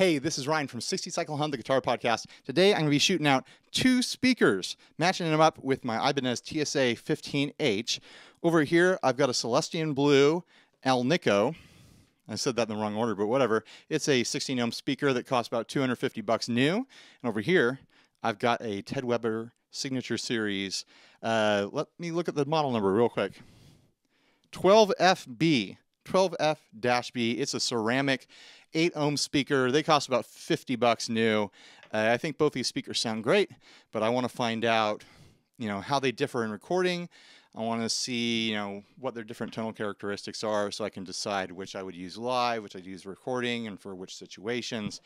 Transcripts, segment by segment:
Hey, this is Ryan from 60 Cycle Hunt, the guitar podcast. Today I'm going to be shooting out two speakers, matching them up with my Ibanez TSA15H. Over here, I've got a Celestion Blue Alnico. I said that in the wrong order, but whatever. It's a 16 ohm speaker that costs about $250 new. And over here, I've got a Ted Weber Signature Series. Let me look at the model number real quick. 12FB. 12F-B. It's a ceramic 8 ohm speaker. They cost about $50 new. I think both these speakers sound great, but I want to find out, how they differ in recording. I want to see, what their different tonal characteristics are, so I can decide which I would use live, which I'd use recording, and for which situations.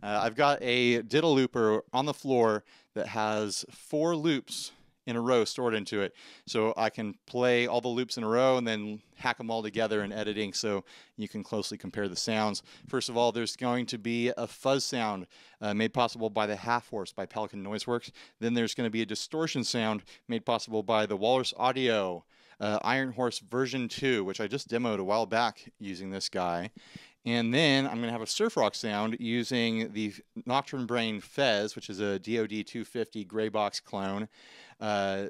I've got a diddle looper on the floor that has 4 loops in a row stored into it, so I can play all the loops in a row and then hack them all together in editing so you can closely compare the sounds. First of all, there's going to be a fuzz sound made possible by the Half Horse by Pelican Noiseworks. Then there's going to be a distortion sound made possible by the Walrus Audio Iron Horse version 2, which I just demoed a while back using this guy. And then I'm going to have a surf rock sound using the Nocturne Brain Fez, which is a DoD 250 gray box clone,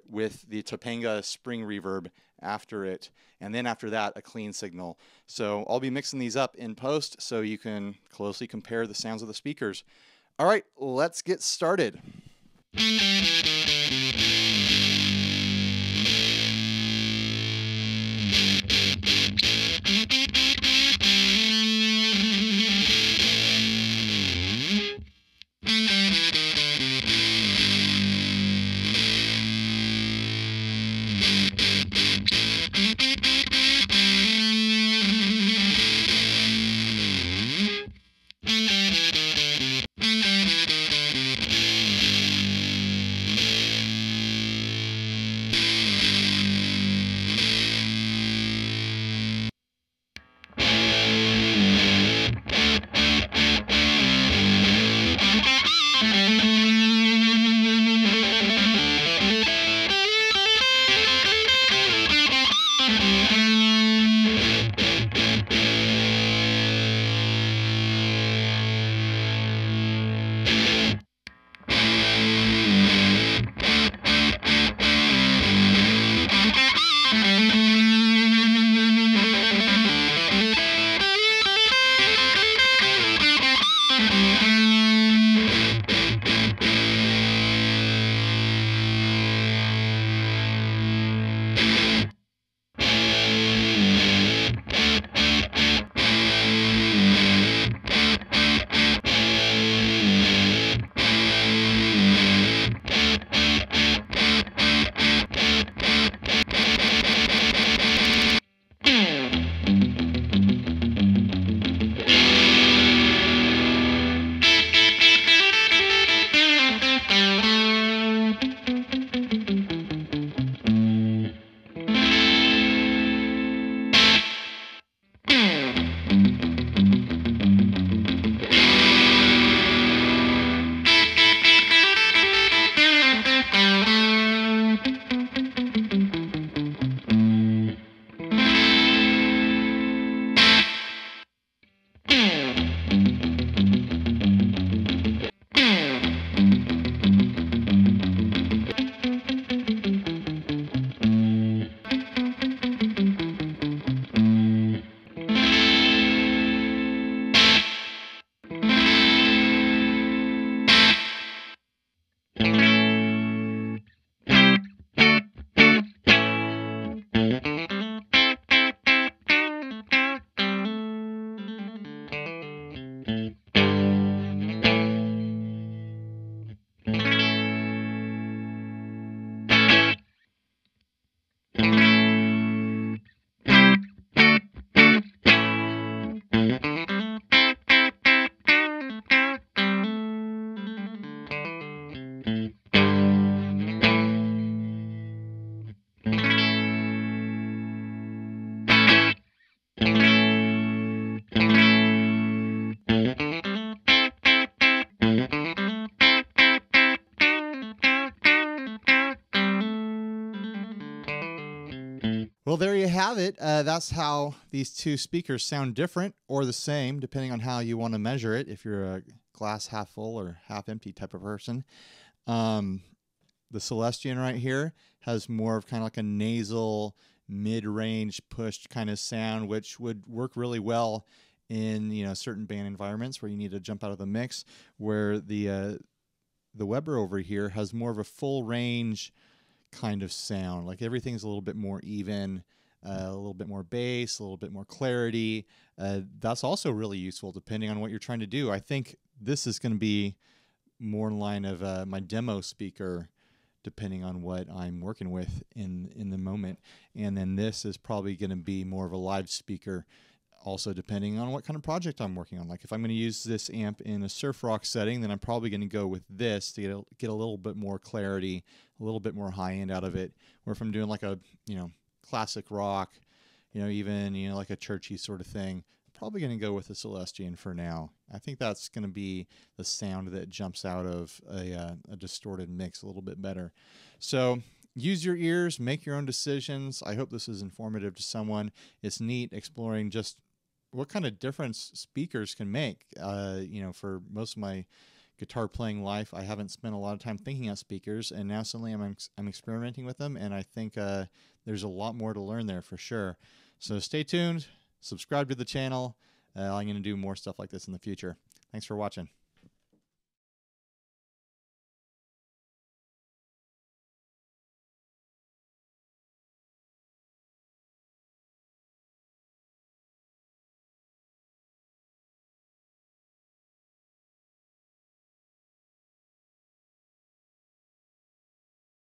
with the Topanga spring reverb after it. And then after that, a clean signal. So I'll be mixing these up in post so you can closely compare the sounds of the speakers. All right, let's get started. Well, there you have it. That's how these two speakers sound different or the same, depending on how you want to measure it, if you're a glass half full or half empty type of person. The Celestion right here has more of kind of like a nasal, mid-range pushed kind of sound, which would work really well in, you know, certain band environments where you need to jump out of the mix, where the Weber over here has more of a full range kind of sound. Like everything's a little bit more even, a little bit more bass, a little bit more clarity. That's also really useful depending on what you're trying to do. I think this is going to be more in line of my demo speaker, depending on what I'm working with in the moment. And then this is probably going to be more of a live speaker, also depending on what kind of project I'm working on. Like if I'm going to use this amp in a surf rock setting, then I'm probably going to go with this to get a little bit more clarity, a little bit more high end out of it. Or if I'm doing like a, you know, classic rock, you know, even, you know, like a churchy sort of thing, I'm probably going to go with the Celestion for now. I think that's going to be the sound that jumps out of a distorted mix a little bit better. So use your ears, make your own decisions. I hope this is informative to someone. It's neat exploring just what kind of difference speakers can make. You know, for most of my guitar playing life, I haven't spent a lot of time thinking about speakers, and now suddenly I'm experimenting with them, and I think there's a lot more to learn there for sure. So stay tuned, subscribe to the channel. I'm going to do more stuff like this in the future. Thanks for watching.